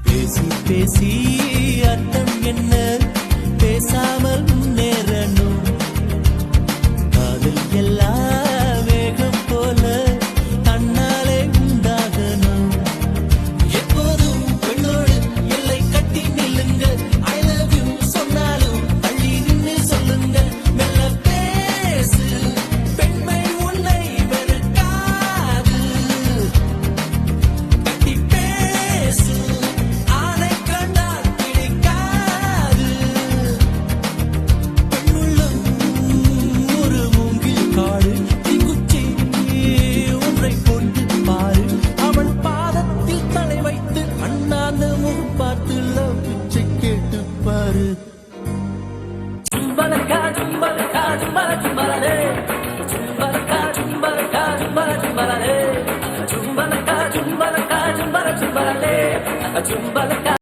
பேசி பேசி அர்த்தம் என்ன பேசாமல் முன்னேறணும் காதல் எல்லாம் வேகம் போல தன்னாலே உண்டாகணும் எப்போதும் பெண்ணோடு எல்லை கட்டி நில்லுங்க ஐ லவ் யூ சொன்னாலும் தள்ளி நின்று சொல்லுங்க மெல்ல பேசு பெண்மை உன்னை வெறுக்காது கட்டி பேசு ஆனை கண்டால் பிடிக்காது பெண்ணுள்ளம் ஒரு மூங்கில் காடு தீக்குச்சி ஒன்றை கொண்டு பாரு அவள் பாதத்தில் தலை வைத்து அண்ணாந்த முகம் பார்த்து லவ் பிச்சை கேட்டு பாரு Chumbalaka, chumbalaka, chumbala, chumbalale. Chumbalaka, chumbalaka, chumbala, chumbalale. Chumbalaka, chumbalaka, chumbala, chumbalale. Chumbalaka.